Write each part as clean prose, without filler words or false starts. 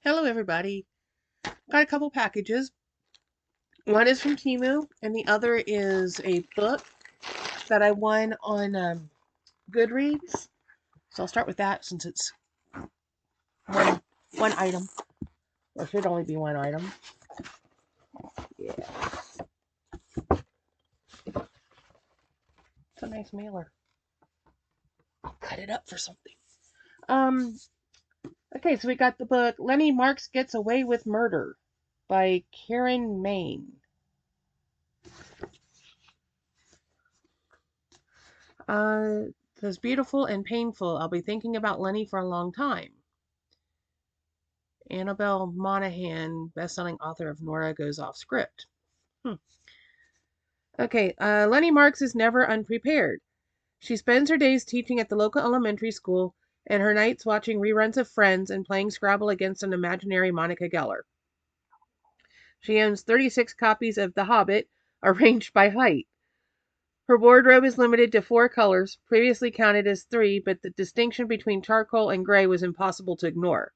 Hello, everybody. Got a couple packages. One is from Temu, and the other is a book that I won on Goodreads. So I'll start with that since it's one one item, or should only be one item. Yeah, it's a nice mailer. I'll cut it up for something. Um. Okay, so we got the book Lenny Marks Gets Away with Murder by Kerryn, Mayne. It says beautiful and painful. I'll be thinking about Lenny for a long time. Annabelle Monaghan, best-selling author of Nora Goes Off Script. Okay, Lenny Marks is never unprepared. She spends her days teaching at the local elementary school and her nights watching reruns of Friends and playing Scrabble against an imaginary Monica Geller. She owns 36 copies of The Hobbit, arranged by height. Her wardrobe is limited to 4 colors, previously counted as 3, but the distinction between charcoal and gray was impossible to ignore.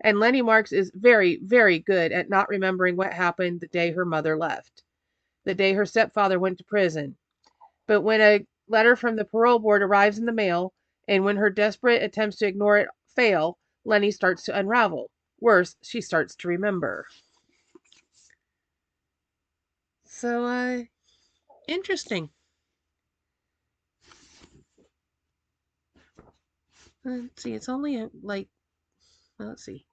And Lenny Marks is very, very good at not remembering what happened the day her mother left, the day her stepfather went to prison. But when a letter from the parole board arrives in the mail, and when her desperate attempts to ignore it fail, Lenny starts to unravel. Worse, she starts to remember. So, interesting. Let's see, it's only let's see,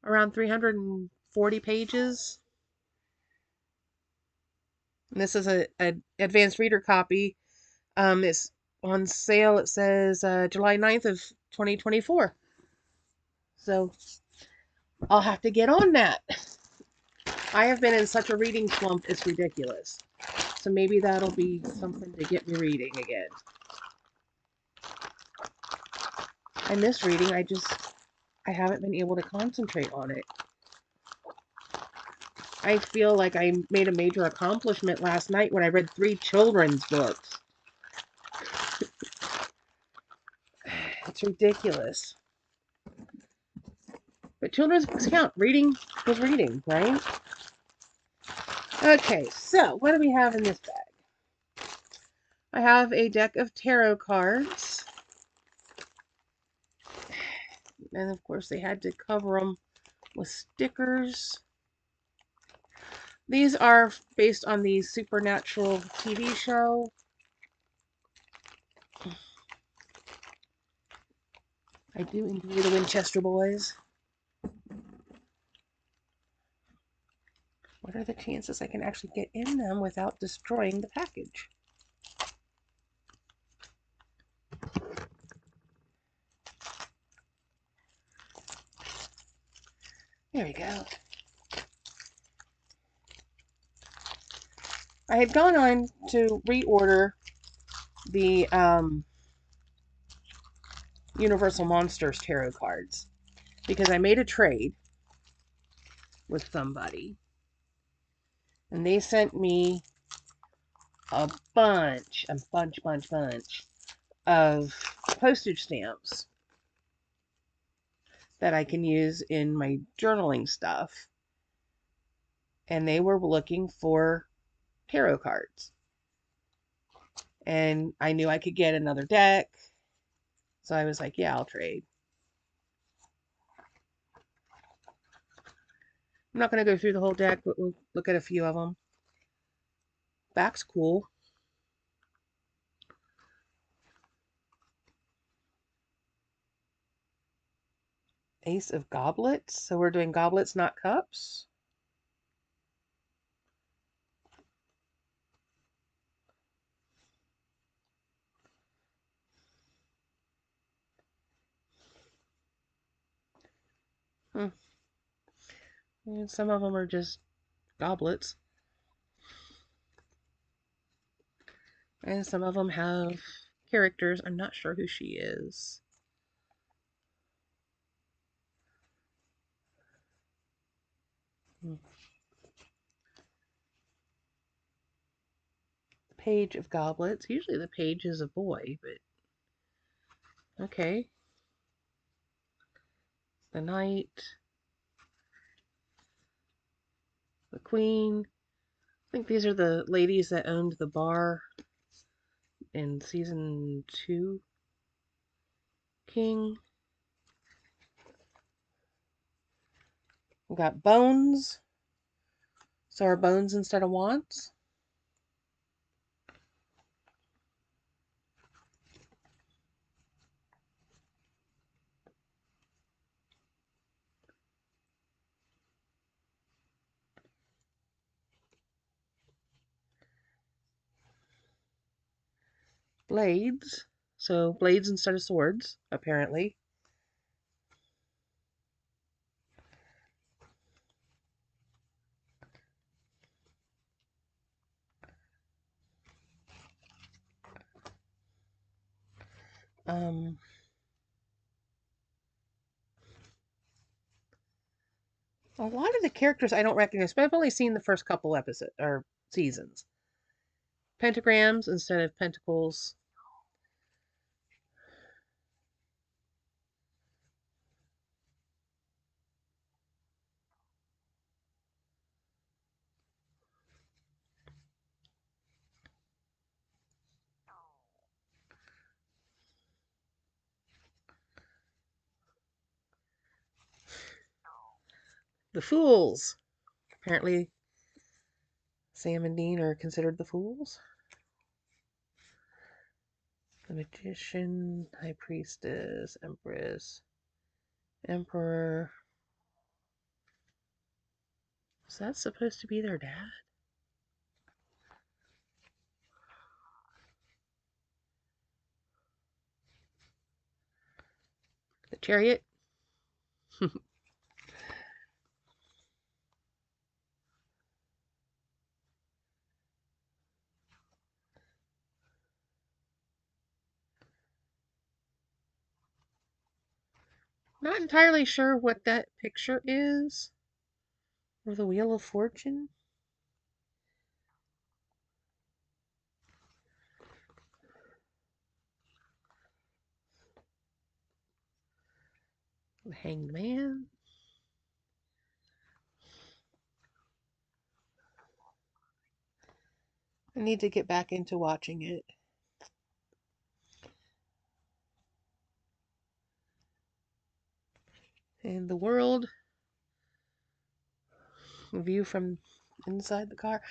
around 340 pages. And this is a advanced reader copy. It's on sale. It says July 9th of 2024. So I'll have to get on that. I have been in such a reading slump, it's ridiculous. So maybe that'll be something to get me reading again. I miss reading. I haven't been able to concentrate on it. I feel like I made a major accomplishment last night when I read 3 children's books. It's ridiculous. But children's books count. Reading was reading, right? Okay, so what do we have in this bag? I have a deck of tarot cards. And of course they had to cover them with stickers. These are based on the Supernatural TV show. I do enjoy the Winchester boys. What are the chances I can actually get in them without destroying the package? There we go. I had gone on to reorder the Universal Monsters tarot cards because I made a trade with somebody and they sent me a bunch of postage stamps that I can use in my journaling stuff. And they were looking for tarot cards. And I knew I could get another deck. So I was like, yeah, I'll trade. I'm not going to go through the whole deck, but we'll look at a few of them. Back's cool. Ace of Goblets. So we're doing goblets, not cups. And some of them are just goblets. And some of them have characters. I'm not sure who she is. Page of Goblets. Usually the page is a boy, but okay. the knight, the queen. I think these are the ladies that owned the bar in season 2. King. We got bones. So our bones instead of wants. Blades. So blades instead of swords, apparently. Um, a lot of the characters I don't recognize, but I've only seen the first couple episodes or seasons. Pentagrams instead of pentacles. The fools. Apparently, Sam and Dean are considered the fools. The magician, high priestess, empress, emperor. Is that supposed to be their dad? The chariot. Not entirely sure what that picture is. Or the Wheel of Fortune. The Hanged Man. I need to get back into watching it. And the world. View from inside the car.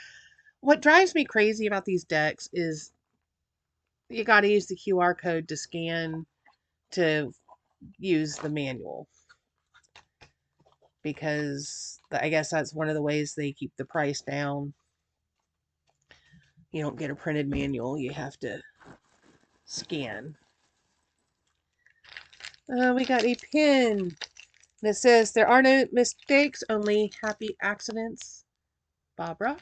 What drives me crazy about these decks is you got to use the QR code to scan to use the manual, because I guess that's one of the ways they keep the price down. You don't get a printed manual, you have to scan. We got a pin that says there are no mistakes, only happy accidents. Bob Ross.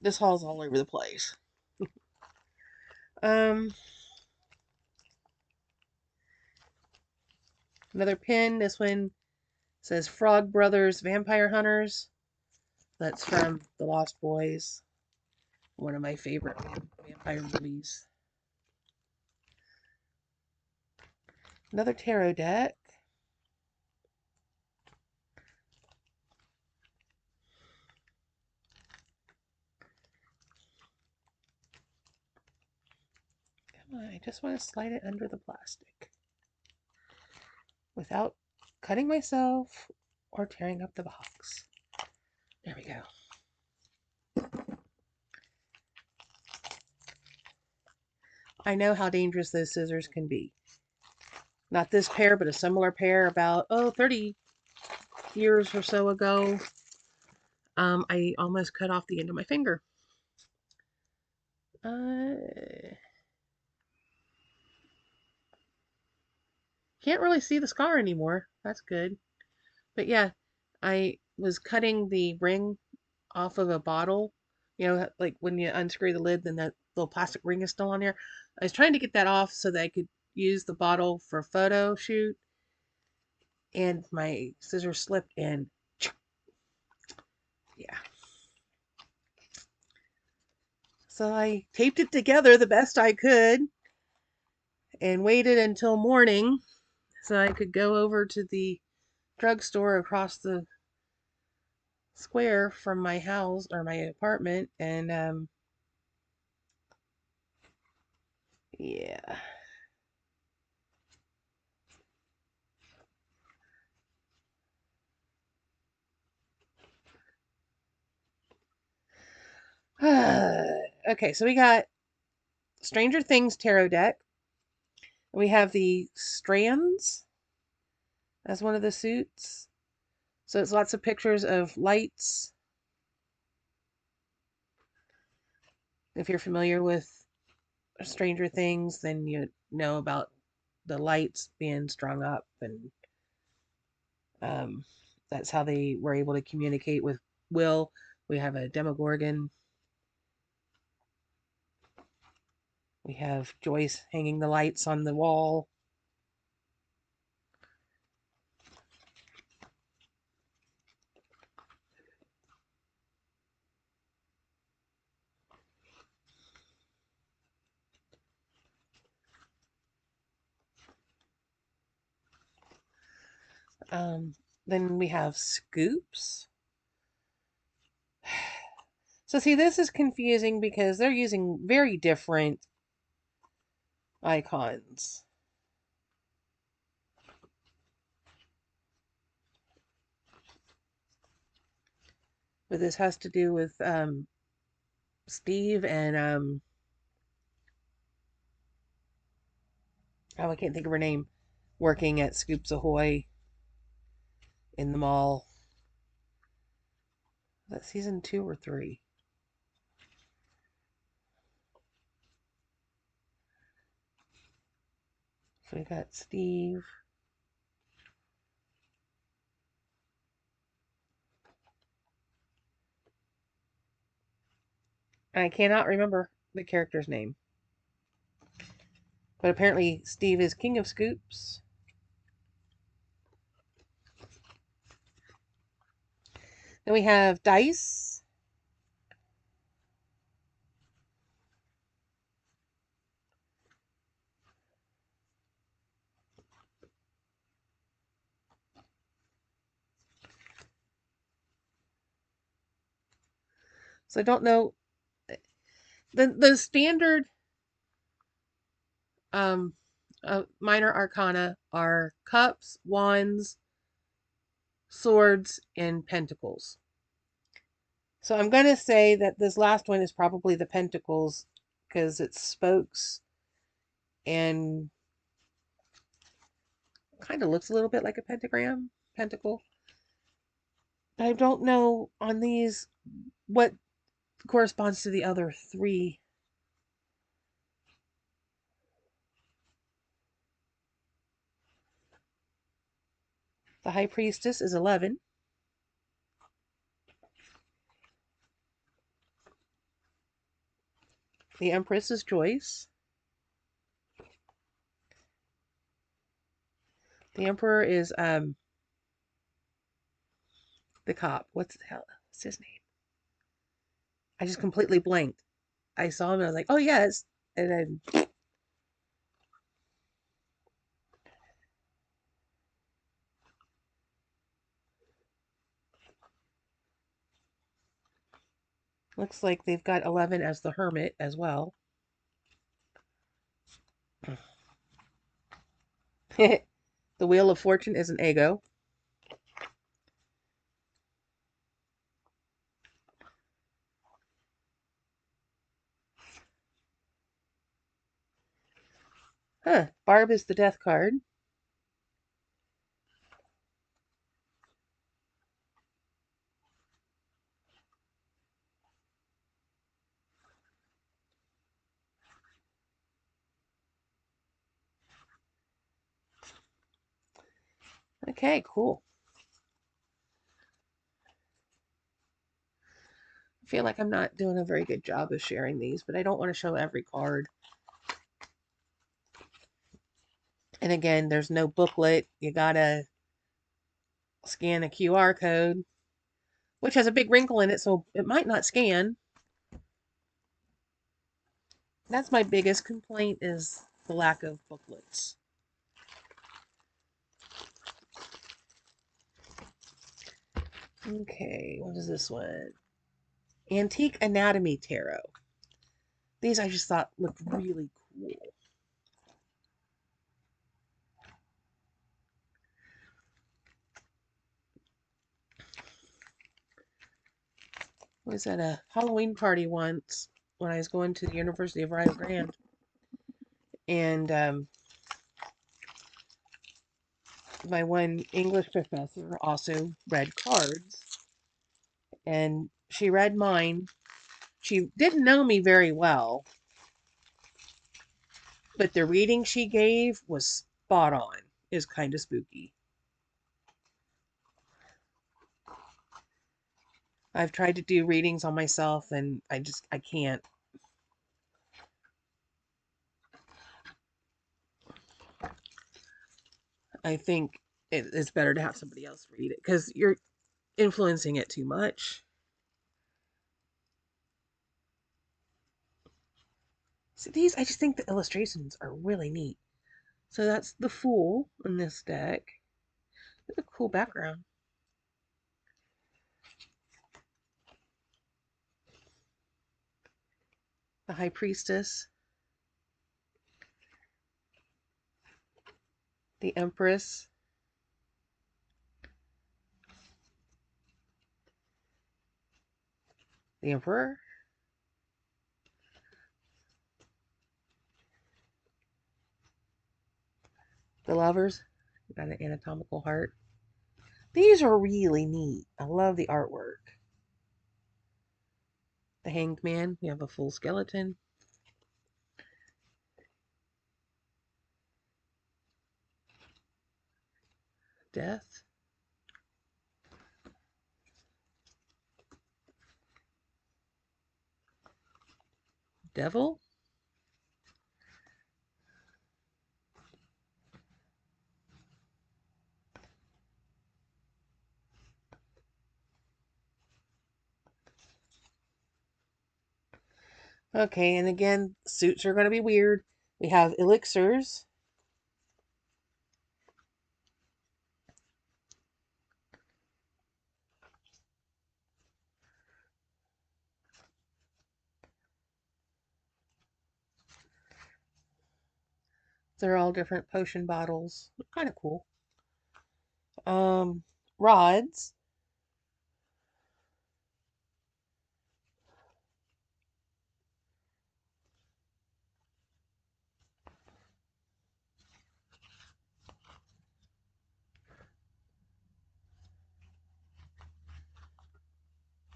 This haul's all over the place. Another pin. This one says Frog Brothers Vampire Hunters. That's from The Lost Boys. One of my favorite vampire movies. Another tarot deck. Come on, I just want to slide it under the plastic without cutting myself or tearing up the box. There we go. I know how dangerous those scissors can be. Not this pair, but a similar pair about, 30 years or so ago. I almost cut off the end of my finger. Can't really see the scar anymore. That's good. But yeah, I was cutting the ring off of a bottle. You know, like when you unscrew the lid, then that little plastic ring is still on there. I was trying to get that off so that I could use the bottle for a photo shoot. And my scissors slipped and yeah. So I taped it together the best I could and waited until morning so I could go over to the drugstore across the square from my house or my apartment, and yeah. Okay, so we got Stranger Things tarot deck. We have the strands as one of the suits. So it's lots of pictures of lights. If you're familiar with Stranger Things, then you know about the lights being strung up, and um, that's how they were able to communicate with Will. We have a Demogorgon. We have Joyce hanging the lights on the wall. Then we have scoops. So see, this is confusing because they're using very different icons. But this has to do with Steve and oh, I can't think of her name, working at Scoops Ahoy in the mall. Is that season 2 or 3? So we got Steve. I cannot remember the character's name. But apparently Steve is king of scoops. Then we have dice. So I don't know. The standard um, minor arcana are cups, wands, swords, and pentacles. So I'm going to say that this last one is probably the pentacles because it's spokes and kind of looks a little bit like a pentacle. I don't know on these what corresponds to the other 3. The High Priestess is 11. The Empress is Joyce. The Emperor is the cop. What's his name? I just completely blanked. I saw him and I was like, oh yes. And then looks like they've got 11 as the Hermit as well. The Wheel of Fortune is an Ego. Huh. Barb is the Death card. Okay, cool. I feel like I'm not doing a very good job of sharing these, but I don't want to show every card. And again, there's no booklet. You gotta scan a QR code, which has a big wrinkle in it, so it might not scan. That's my biggest complaint is the lack of booklets. Okay, what is this one? Antique Anatomy Tarot. These I just thought looked really cool. I was at a Halloween party once when I was going to the University of Rio Grande, and my one English professor also read cards, and she read mine. She didn't know me very well, but the reading she gave was spot on. It was kind of spooky. I've tried to do readings on myself, and I can't. I think it's better to have somebody else read it because you're influencing it too much. So I just think the illustrations are really neat. So that's the Fool in this deck. It's a cool background. The High Priestess. The Empress. The Emperor. The Lovers. Got an anatomical heart. These are really neat. I love the artwork. The Hanged Man. You have a full skeleton. Death. Devil. Okay, and again, suits are going to be weird. We have elixirs. They're all different potion bottles. Kind of cool. Um, Rods.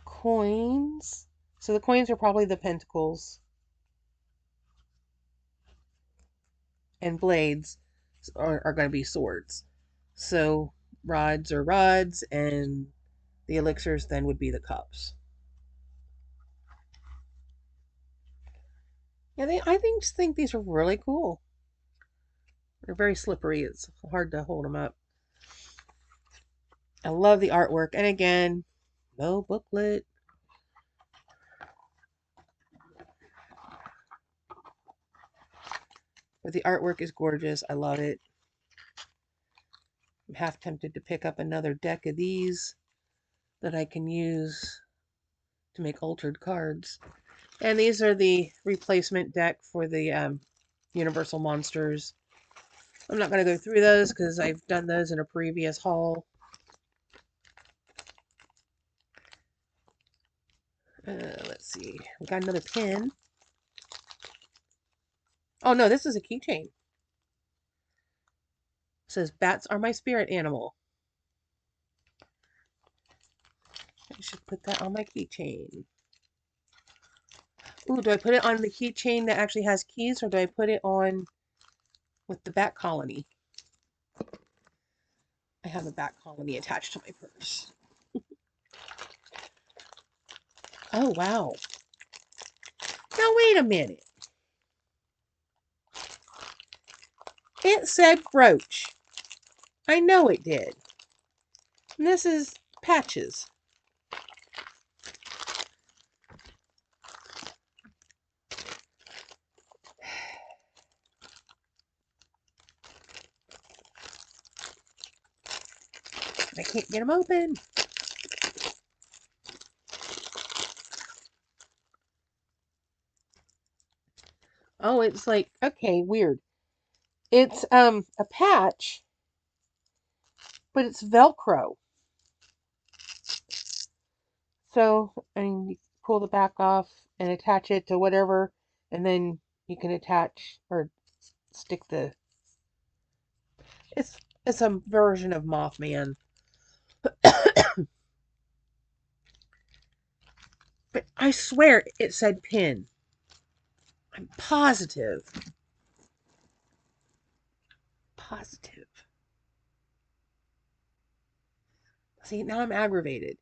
Coins. So the coins are probably the pentacles. And blades are going to be swords. So rods are rods, and the elixirs then would be the cups. Yeah, just think these are really cool. They're very slippery. It's hard to hold them up. I love the artwork. And again, no booklet. But the artwork is gorgeous. I love it. I'm half tempted to pick up another deck of these that I can use to make altered cards. And these are the replacement deck for the Universal Monsters. I'm not going to go through those because I've done those in a previous haul. Let's see. We got another pin. Oh no, this is a keychain. It says bats are my spirit animal. I should put that on my keychain. Ooh, do I put it on the keychain that actually has keys, or do I put it on with the bat colony? I have a bat colony attached to my purse. Oh, wow. Now, wait a minute. It said brooch. I know it did. And this is patches. I can't get them open. Oh, it's like, okay, weird. It's a patch, but it's Velcro. So, I mean, you pull the back off and attach it to whatever, and then you can attach or stick the. It's it's a version of Mothman, but I swear it said pin. I'm positive. Positive. See, now I'm aggravated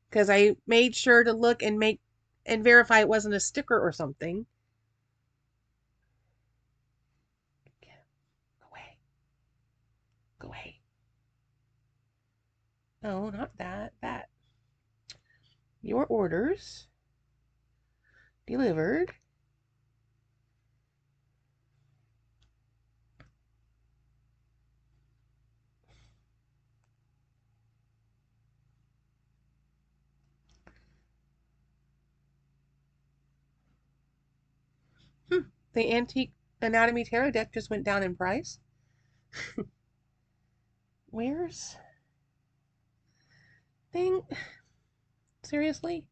because I made sure to look and make and verify it wasn't a sticker or something. Go away. Go away. No, not that. That. Your orders delivered. Hmm. The antique anatomy tarot deck just went down in price. Where's thing? Seriously?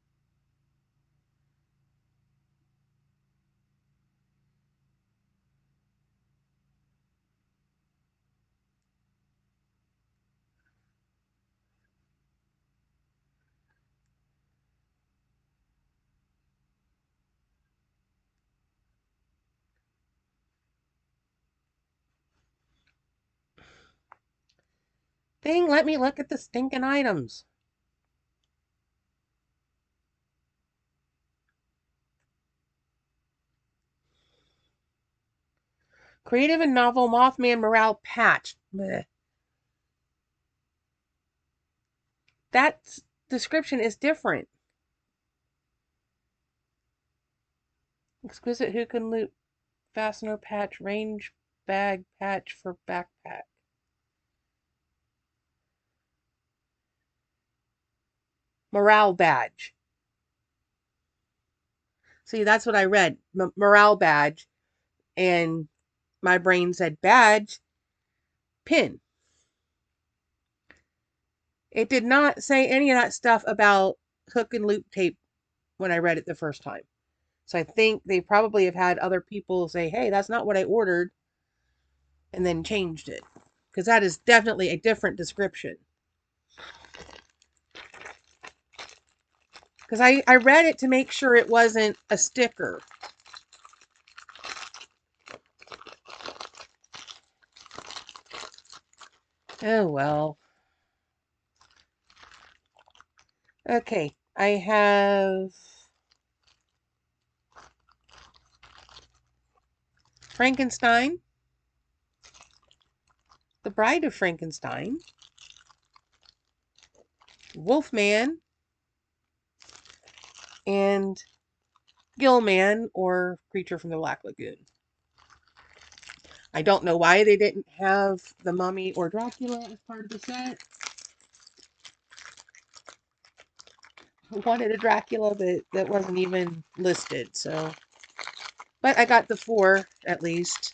Thing, let me look at the stinking items. Creative and novel Mothman morale patch. Blech. That description is different. Exquisite hook and loop fastener patch range bag patch for backpack. Morale badge. See, that's what I read. Morale badge. And my brain said badge, pin. It did not say any of that stuff about hook and loop tape when I read it the first time. So I think they probably have had other people say, hey, that's not what I ordered, and then changed it. Because that is definitely a different description. Because I read it to make sure it wasn't a sticker. Oh, well. Okay, I have Frankenstein, The Bride of Frankenstein, Wolfman, and Gillman, or Creature from the Black Lagoon. I don't know why they didn't have the Mummy or Dracula as part of the set. I wanted a Dracula, but that wasn't even listed, so. But I got the 4, at least.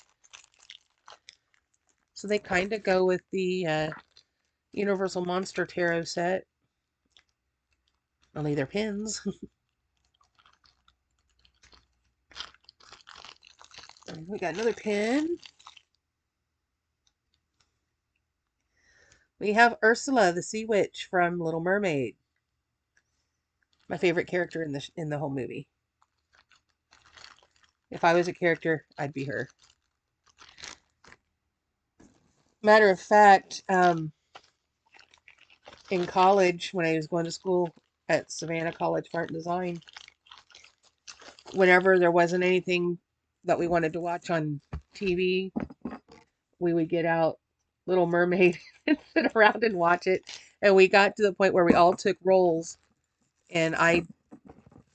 So they kind of go with the Universal Monster Tarot set. Only they're pins. We got another pin. We have Ursula, the Sea Witch from Little Mermaid. My favorite character in the whole movie. If I was a character, I'd be her. Matter of fact, in college, when I was going to school at Savannah College for Art and Design, whenever there wasn't anything that we wanted to watch on TV, we would get out Little Mermaid and sit around and watch it. And we got to the point where we all took roles, and I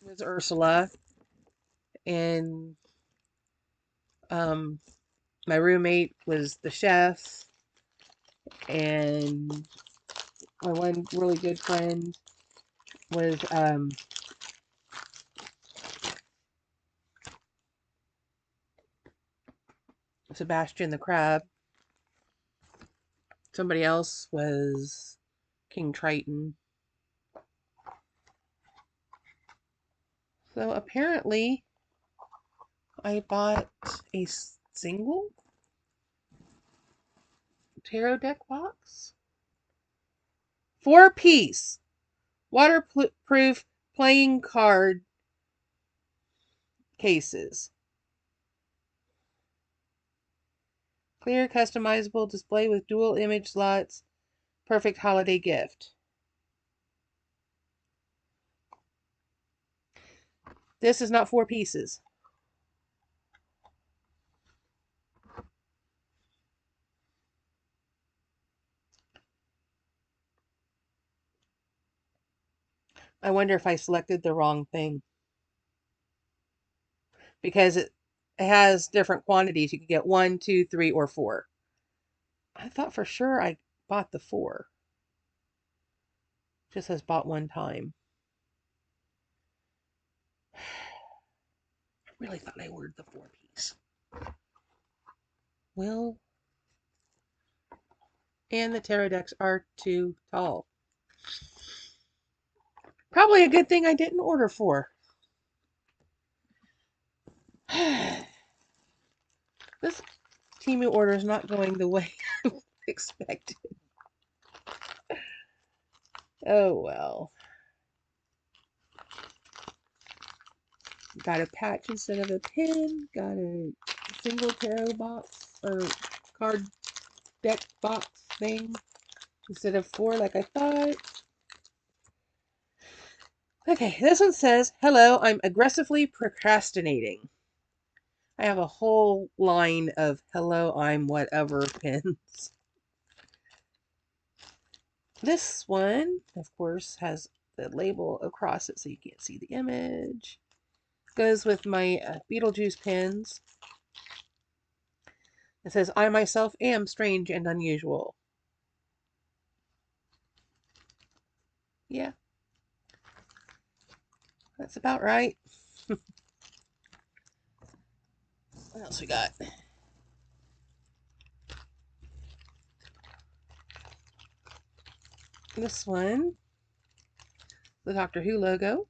was Ursula, and um, my roommate was the chef, and my one really good friend was Sebastian the Crab. Somebody else was King Triton. So apparently I bought a single tarot deck box. 4-piece waterproof playing card cases. Clear, customizable display with dual image slots. Perfect holiday gift. This is not 4 pieces. I wonder if I selected the wrong thing. Because it has different quantities. You can get 1, 2, 3, or 4. I thought for sure I bought the 4. Just says bought one time. I really thought I ordered the 4-piece. Well, and the tarot decks are too tall. Probably a good thing I didn't order 4. This Temu order is not going the way I expected. Oh well. Got a patch instead of a pin. Got a single tarot box or card deck box thing instead of 4 like I thought. Okay, this one says, hello, I'm aggressively procrastinating. I have a whole line of hello, I'm whatever pins. This one, of course, has the label across it so you can't see the image. Goes with my Beetlejuice pins. It says, I myself am strange and unusual. Yeah. That's about right. What else we got? This one, the Doctor Who logo.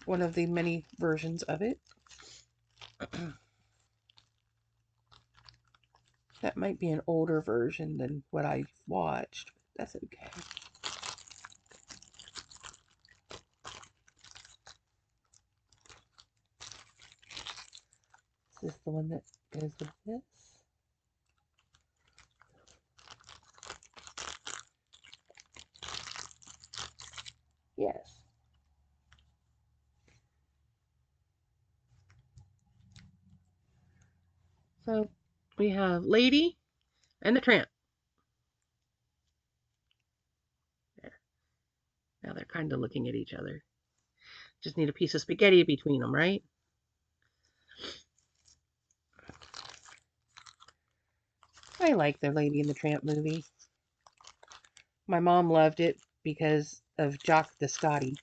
One of the many versions of it. That might be an older version than what I watched, but that's okay. Is this the one that goes with this? Yes. So we have Lady and the Tramp. There. Now they're kind of looking at each other. Just need a piece of spaghetti between them, right? I like the Lady and the Tramp movie. My mom loved it because of Jock the Scotty.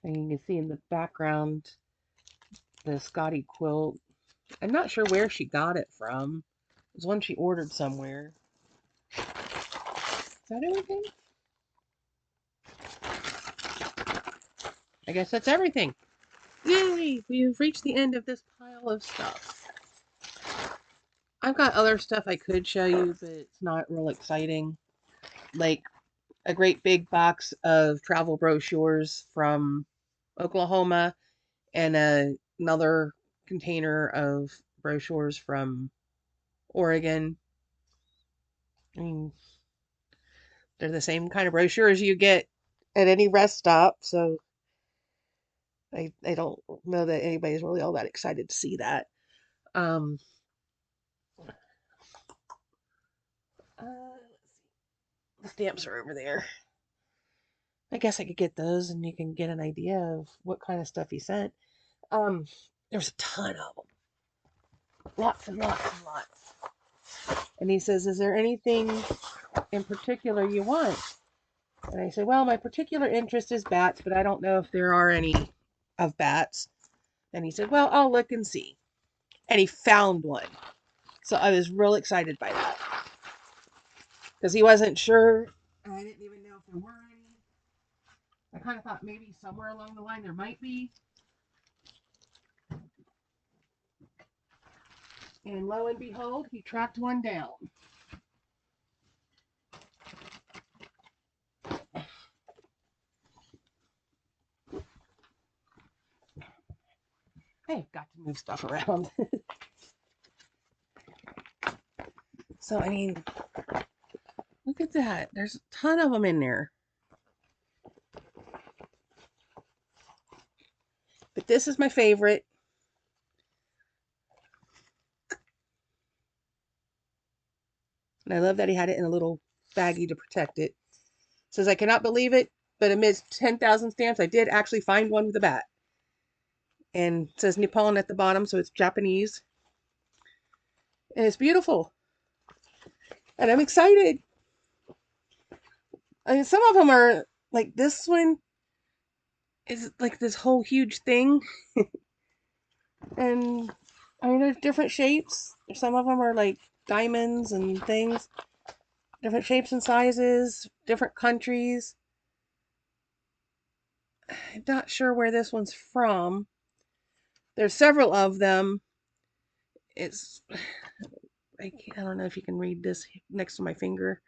And you can see in the background the Scotty quilt. I'm not sure where she got it from. It was one she ordered somewhere. Is that everything? I guess that's everything. Yay! We've reached the end of this pile of stuff. I've got other stuff I could show you, but it's not real exciting. Like a great big box of travel brochures from Oklahoma and another container of brochures from Oregon. I mean, they're the same kind of brochures you get at any rest stop, so I don't know that anybody's really all that excited to see that. Um, let's see. The stamps are over there. I guess I could get those and you can get an idea of what kind of stuff he sent. There's a ton of them. Lots and lots and lots. And he says, is there anything in particular you want? And I said, well, my particular interest is bats, but I don't know if there are any of bats. And he said, well, I'll look and see. And he found one. So I was real excited by that. Because he wasn't sure. And I didn't even know if there were any. I kind of thought maybe somewhere along the line there might be. And lo and behold, he tracked one down. I've got to move stuff around. So, I mean, look at that. There's a ton of them in there. But this is my favorite. And I love that he had it in a little baggie to protect it. It says, I cannot believe it, but amidst 10,000 stamps, I did actually find one with a bat. And it says Nippon at the bottom, so it's Japanese. And it's beautiful. And I'm excited. I mean, some of them are like this one is like this whole huge thing. And I mean, there's different shapes. Some of them are like diamonds and things. Different shapes and sizes, different countries. I'm not sure where this one's from. There's several of them. It's I don't know if you can read this next to my finger.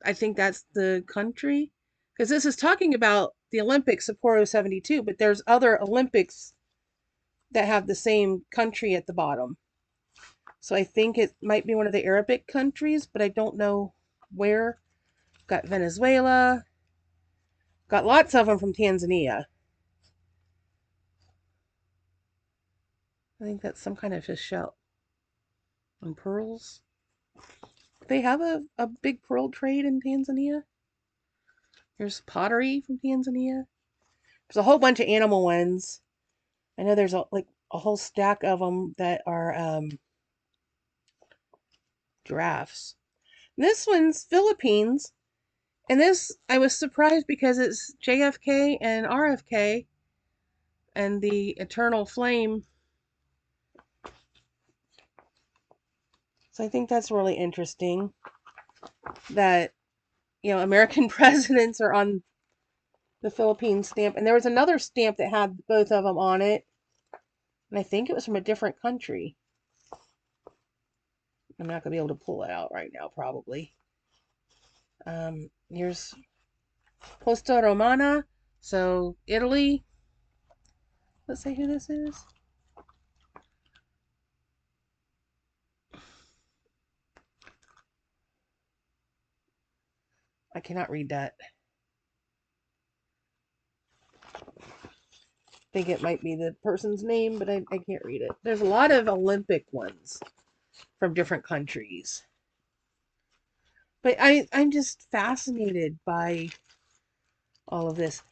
I think that's the country. Because this is talking about the Olympics, Sapporo 72, but there's other Olympics that have the same country at the bottom. So I think it might be one of the Arabic countries, but I don't know where. Got Venezuela. Got lots of them from Tanzania. I think that's some kind of fish shell. And pearls. They have a big pearl trade in Tanzania. There's pottery from Tanzania. There's a whole bunch of animal ones. I know there's like a whole stack of them that are giraffes. This one's Philippines. And this, I was surprised because it's JFK and RFK and the eternal flame. So I think that's really interesting that, American presidents are on the Philippine stamp. And there was another stamp that had both of them on it. And I think it was from a different country. I'm not going to be able to pull it out right now, probably. Here's Posta Romana. So, Italy. Let's see who this is. I cannot read that. I think it might be the person's name, but I can't read it. There's a lot of Olympic ones from different countries. But I'm just fascinated by all of this.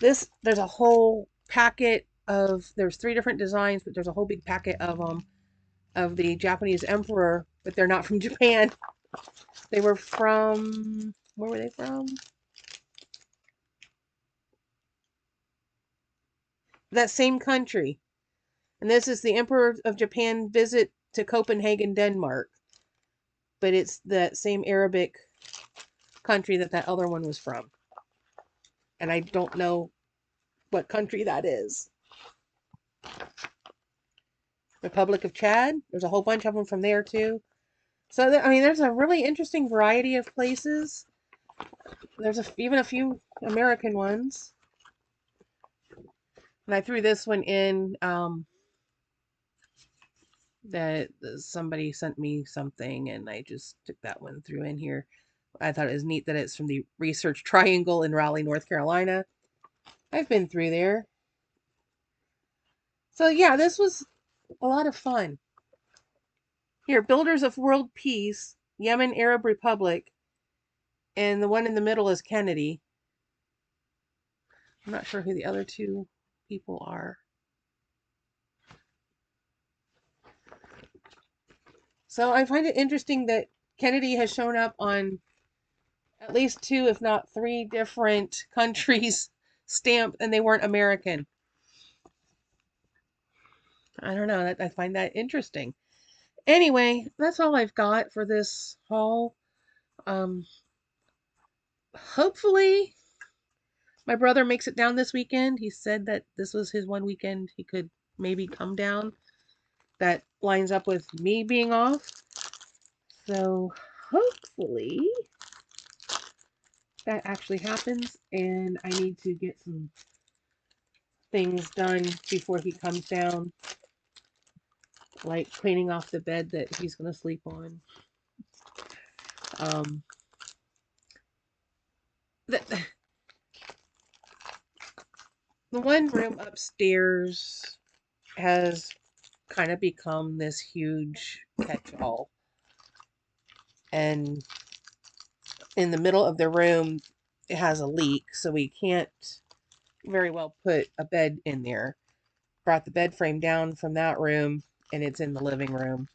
There's a whole packet of, there's 3 different designs, but there's a whole big packet of them of the Japanese emperor, but they're not from Japan. They were from, where were they from? That same country. And this is the Emperor of Japan visit to Copenhagen, Denmark. But it's that same Arabic country that other one was from. And I don't know what country that is. Republic of Chad. There's a whole bunch of them from there too. So, there's a really interesting variety of places. There's even a few American ones. And I threw this one in that somebody sent me something, and I just took that one through in here. I thought it was neat that it's from the Research Triangle in Raleigh, North Carolina. I've been through there. So yeah, this was a lot of fun. Here, Builders of World Peace, Yemen Arab Republic, and the one in the middle is Kennedy. I'm not sure who the other 2 people are. So I find it interesting that Kennedy has shown up on at least two, if not three, different countries stamped, and they weren't American. I don't know. I find that interesting. Anyway, that's all I've got for this haul. Um, Hopefully, my brother makes it down this weekend. He said that this was his one weekend he could maybe come down. That lines up with me being off. So hopefully that actually happens, and I need to get some things done before he comes down, like cleaning off the bed that he's going to sleep on. Um, the, the one room upstairs has kind of become this huge catch-all. And in the middle of the room, it has a leak, so we can't very well put a bed in there. Brought the bed frame down from that room, and it's in the living room.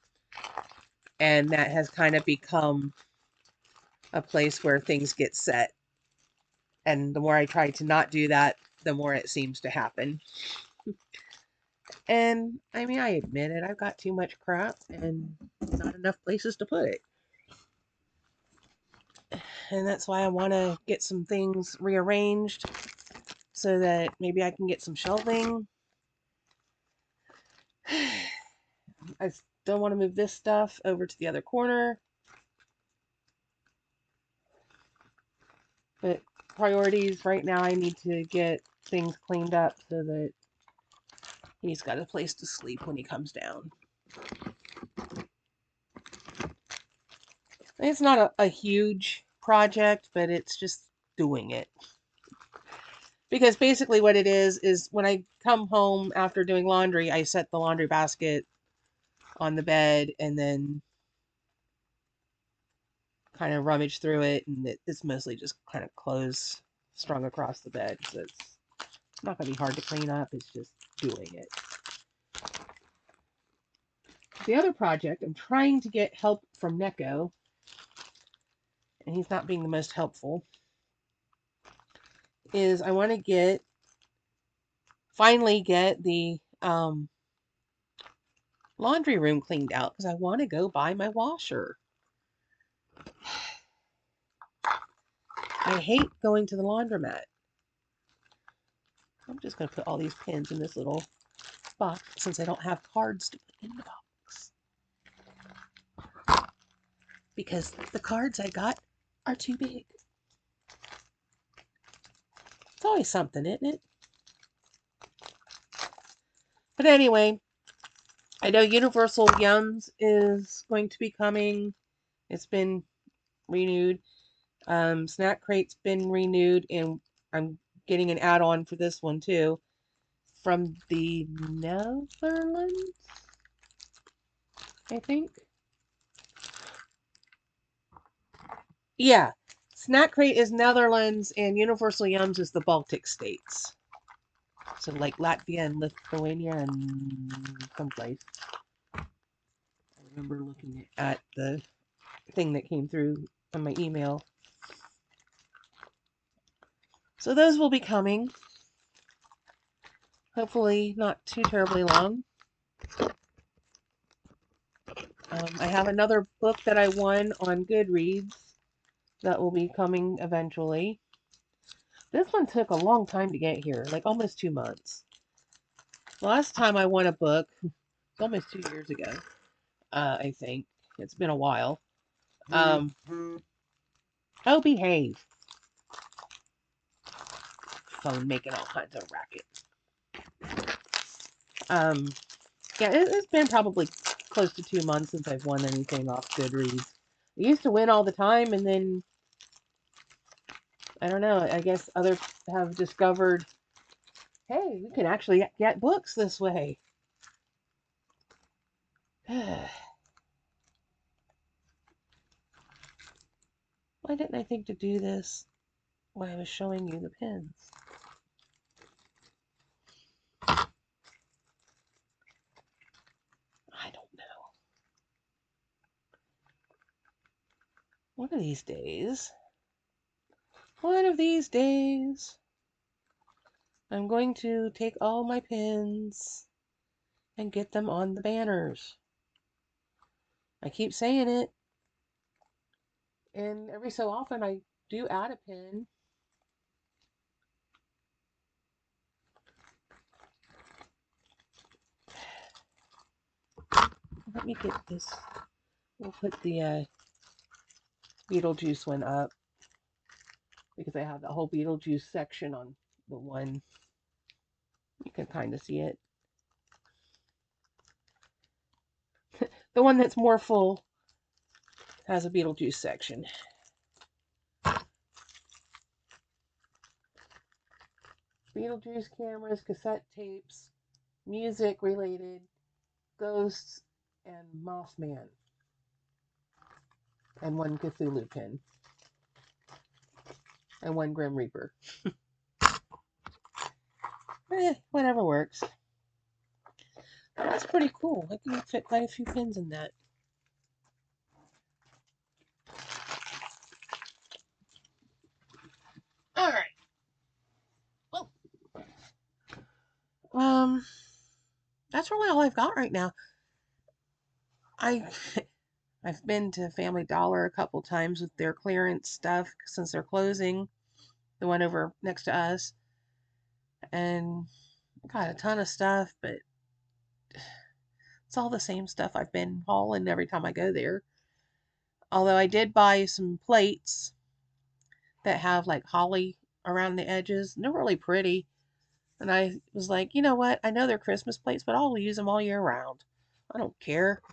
And that has kind of become a place where things get set. And the more I try to not do that, the more it seems to happen. And I mean, I admit it, I've got too much crap and not enough places to put it. And that's why I want to get some things rearranged so that maybe I can get some shelving. I still want to move this stuff over to the other corner. But priorities right now, I need to get things cleaned up so that he's got a place to sleep when he comes down. It's not a huge project, but it's just doing it. Because basically what it is when I come home after doing laundry, I set the laundry basket on the bed and then kind of rummage through it, and it's mostly just kind of clothes strung across the bed. So it's not going to be hard to clean up. It's just doing it. The other project, I'm trying to get help from Neko, and he's not being the most helpful, is I want to finally get the laundry room cleaned out because I want to go buy my washer. I hate going to the laundromat. I'm just going to put all these pins in this little box since I don't have cards to put in the box. Because the cards I got are too big. It's always something, isn't it? But anyway, I know Universal Yums is going to be coming. It's been renewed. Snack Crate's been renewed, and I'm getting an add-on for this one too. From the Netherlands, I think. Yeah, Snack Crate is Netherlands, and Universal Yums is the Baltic states. So like Latvia and Lithuania and someplace. I remember looking at the thing that came through on my email. So those will be coming. Hopefully not too terribly long. I have another book that I won on Goodreads that will be coming eventually. This one took a long time to get here, like almost 2 months. Last time I won a book, it's almost 2 years ago, I think. It's been a while. Oh, behave. Phone making all kinds of racket. Yeah, it's been probably close to 2 months since I've won anything off Goodreads. I used to win all the time, and then I don't know. I guess others have discovered, hey, we can actually get books this way. Why didn't I think to do this when I was showing you the pins? I don't know. One of these days, one of these days, I'm going to take all my pins and get them on the banners. I keep saying it, and every so often I do add a pin. Let me get this. We'll put the Beetlejuice one up because I have the whole Beetlejuice section on the one. You can kind of see it. The one that's more full has a Beetlejuice section. Beetlejuice cameras, cassette tapes, music related, ghosts, and Mothman. And one Cthulhu pin. And one Grim Reaper. Whatever works. That's pretty cool. I can fit quite a few pins in that. All right. Well, that's really all I've got right now. I've been to Family Dollar a couple times with their clearance stuff since they're closing. The one over next to us. And got a ton of stuff, but it's all the same stuff I've been hauling every time I go there. Although I did buy some plates that have like holly around the edges. And they're really pretty. And I was like, you know what? I know they're Christmas plates, but I'll use them all year round. I don't care.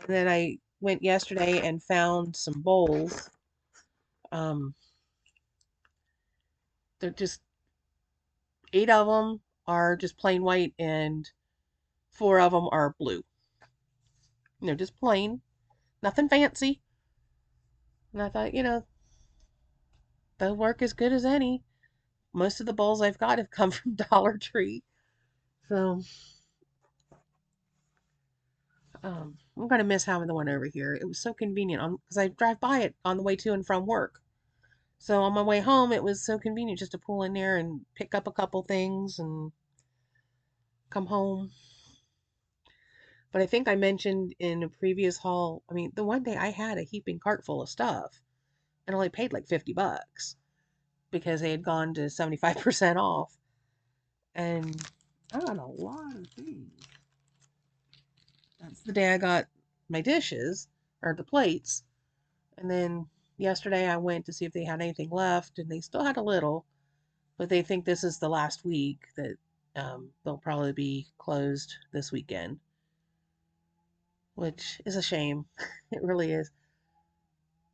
And then I went yesterday and found some bowls. They're just 8 of them are just plain white and 4 of them are blue. They're just plain, nothing fancy. And I thought, they'll work as good as any. Most of the bowls I've got have come from Dollar Tree. So, I'm going to miss having the one over here. It was so convenient because I drive by it on the way to and from work. So on my way home, it was so convenient just to pull in there and pick up a couple things and come home. But I think I mentioned in a previous haul, I mean, the one day I had a heaping cart full of stuff and only paid like $50 because they had gone to 75% off. And I got a lot of things. That's the day I got my dishes, or the plates. And then yesterday I went to see if they had anything left, and they still had a little, but they think this is the last week that they'll probably be closed this weekend, which is a shame. It really is.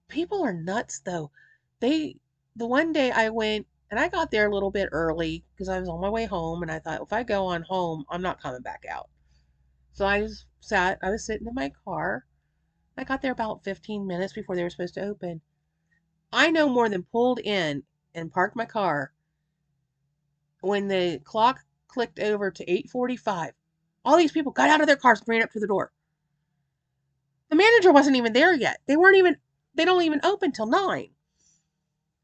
People are nuts, though. The one day I went, and I got there a little bit early because I was on my way home, and I thought, if I go on home, I'm not coming back out. So I was sitting in my car. I got there about 15 minutes before they were supposed to open. I no more than pulled in and parked my car when the clock clicked over to 8:45. All these people got out of their cars and ran up to the door. The manager wasn't even there yet. They don't even open till 9.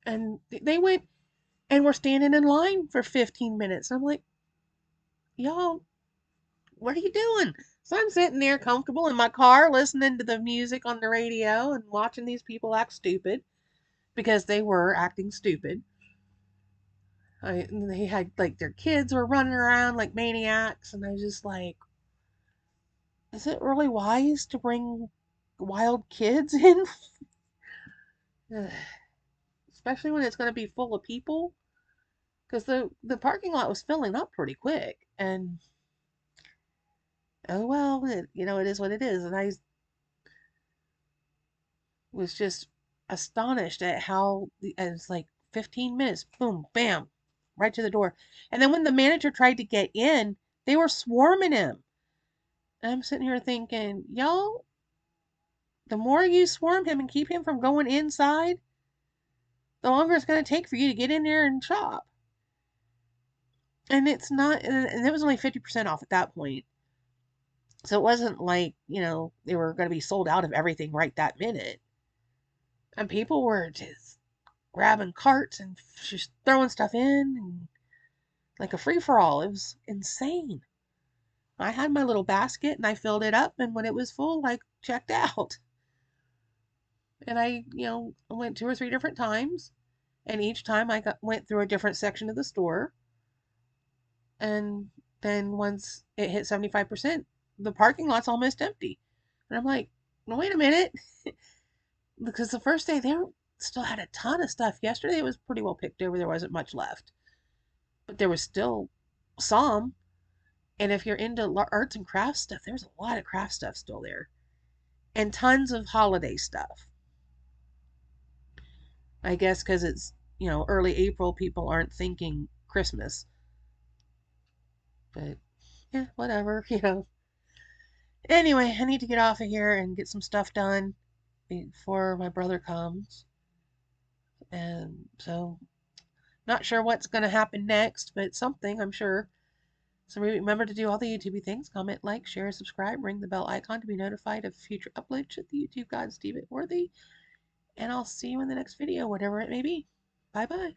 And they went and were standing in line for 15 minutes. I'm like, y'all, what are you doing? So I'm sitting there comfortable in my car listening to the music on the radio and watching these people act stupid because they were acting stupid. They had like their kids were running around like maniacs, and I was just like, is it really wise to bring wild kids in? Especially when it's going to be full of people, because the parking lot was filling up pretty quick, and oh well, it is what it is, and I was just astonished at how it's like 15 minutes, boom, bam, right to the door, and then when the manager tried to get in, they were swarming him. And I'm sitting here thinking, y'all, the more you swarm him and keep him from going inside, the longer it's going to take for you to get in there and shop. And it's not, and it was only 50% off at that point. So it wasn't like, they were going to be sold out of everything right that minute. And people were just grabbing carts and just throwing stuff in and like a free for all. It was insane. I had my little basket and I filled it up, and when it was full, I checked out. And I went 2 or 3 different times, and each time went through a different section of the store. And then once it hit 75%, the parking lot's almost empty. And I'm like, no, wait a minute. Because the first day they still had a ton of stuff. Yesterday it was pretty well picked over. There wasn't much left. But there was still some. And if you're into arts and crafts stuff, there's a lot of craft stuff still there. And tons of holiday stuff. I guess because it's early April, people aren't thinking Christmas. But yeah, whatever. Anyway, I need to get off of here and get some stuff done before my brother comes. And so, not sure what's going to happen next, but something, I'm sure. So remember to do all the YouTube things: comment, like, share, subscribe, ring the bell icon to be notified of future uploads to the YouTube God Steve It Worthy. And I'll see you in the next video, whatever it may be. Bye bye.